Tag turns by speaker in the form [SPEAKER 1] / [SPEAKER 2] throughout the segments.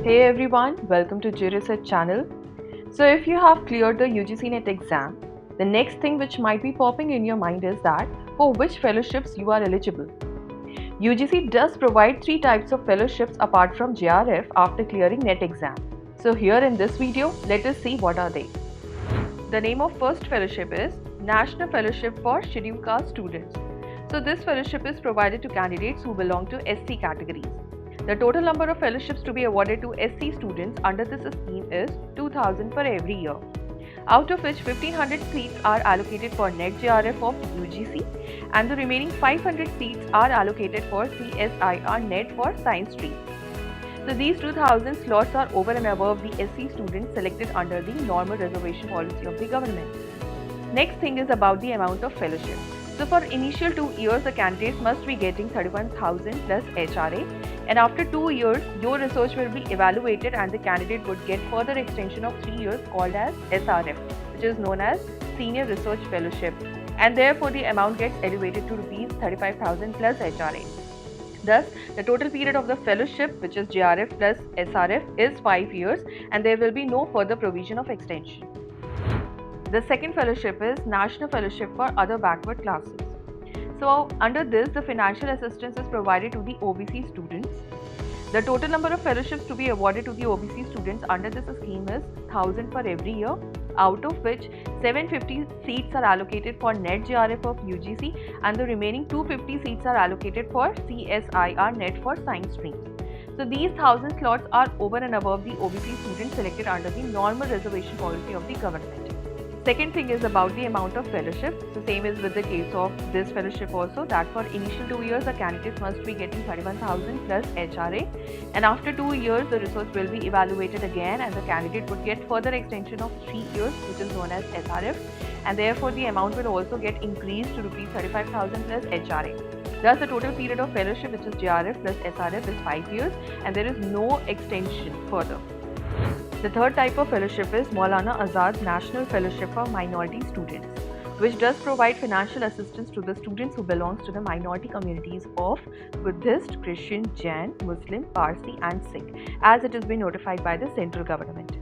[SPEAKER 1] Hey everyone, welcome to UGC channel. So if you have cleared the UGC NET exam, the next thing which might be popping in your mind is that for which fellowships you are eligible. UGC does provide 3 types of fellowships apart from JRF after clearing NET exam. So here in this video, let us see what are they. The name of first fellowship is National Fellowship for Scheduled Caste Students. So this fellowship is provided to candidates who belong to SC categories. The total number of fellowships to be awarded to SC students under this scheme is 2000 for every year, out of which 1500 seats are allocated for NET JRF of UGC and the remaining 500 seats are allocated for CSIR NET for science stream. So these 2000 slots are over and above the SC students selected under the normal reservation policy of the government. Next thing is about the amount of fellowship. So for initial 2 years, the candidates must be getting 31,000 plus HRA, and after 2 years, your research will be evaluated and the candidate would get further extension of 3 years called as SRF, which is known as Senior Research Fellowship, and therefore the amount gets elevated to Rs 35,000 plus HRA. Thus, the total period of the fellowship, which is JRF plus SRF, is 5 years and there will be no further provision of extension. The second fellowship is National Fellowship for Other Backward Classes. So, under this, the financial assistance is provided to the OBC students. The total number of fellowships to be awarded to the OBC students under this scheme is 1000 for every year, out of which 750 seats are allocated for NET JRF of UGC and the remaining 250 seats are allocated for CSIR NET for science streams. So these 1000 slots are over and above the OBC students selected under the normal reservation policy of the government. Second thing is about the amount of fellowship. So same is with the case of this fellowship also, that for initial 2 years the candidates must be getting 31,000 plus HRA, and after 2 years the research will be evaluated again and the candidate would get further extension of 3 years, which is known as SRF, and therefore the amount will also get increased to Rs 35,000 plus HRA. Thus the total period of fellowship, which is JRF plus SRF, is 5 years and there is no extension further. The third type of fellowship is Maulana Azad National Fellowship for Minority Students, which does provide financial assistance to the students who belongs to the minority communities of Buddhist, Christian, Jain, Muslim, Parsi and Sikh, as it has been notified by the central government.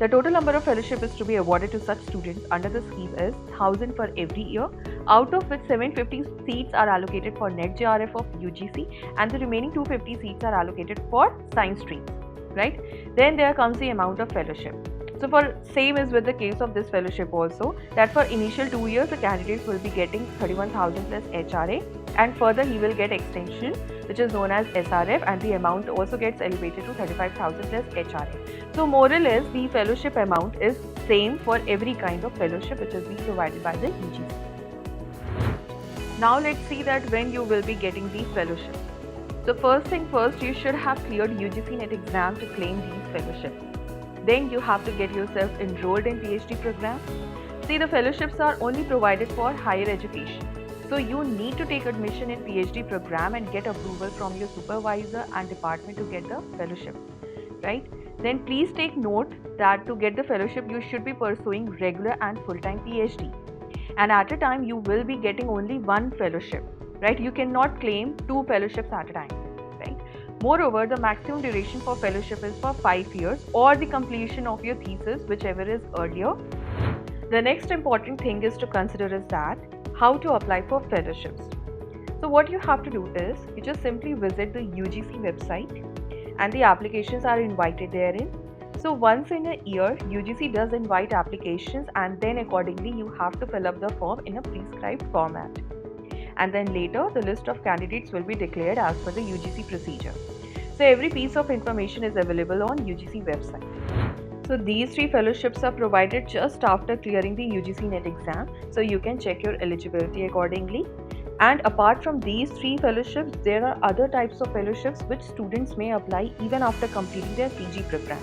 [SPEAKER 1] The total number of fellowship is to be awarded to such students under the scheme is 1000 for every year, out of which 750 seats are allocated for NET JRF of UGC and the remaining 250 seats are allocated for science streams. Right? Then there comes the amount of fellowship. So for same is with the case of this fellowship also, that for initial 2 years the candidates will be getting 31,000 plus HRA and further he will get extension, which is known as SRF, and the amount also gets elevated to 35,000 plus HRA. So moral is the fellowship amount is same for every kind of fellowship which is being provided by the UGC. Now let's see that when you will be getting these fellowships. So first thing first, you should have cleared UGC NET exam to claim these fellowships. Then you have to get yourself enrolled in PhD program. See, the fellowships are only provided for higher education. So you need to take admission in PhD program and get approval from your supervisor and department to get the fellowship, right? Then please take note that to get the fellowship, you should be pursuing regular and full-time PhD. And at a time, you will be getting only one fellowship. Right, you cannot claim 2 fellowships at a time, right? Moreover, the maximum duration for fellowship is for 5 years or the completion of your thesis, whichever is earlier. The next important thing is to consider is that how to apply for fellowships. So what you have to do is you just simply visit the UGC website and the applications are invited therein. So once in a year, UGC does invite applications and then accordingly you have to fill up the form in a prescribed format. And then later the list of candidates will be declared as per the UGC procedure. So every piece of information is available on UGC website. So these 3 fellowships are provided just after clearing the UGC NET exam, so you can check your eligibility accordingly. And apart from these 3 fellowships, there are other types of fellowships which students may apply even after completing their PG program.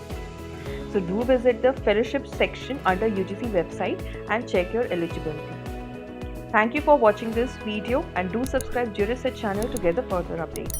[SPEAKER 1] So do visit the fellowship section under UGC website and check your eligibility. Thank you for watching this video and do subscribe to UGC channel to get the further updates.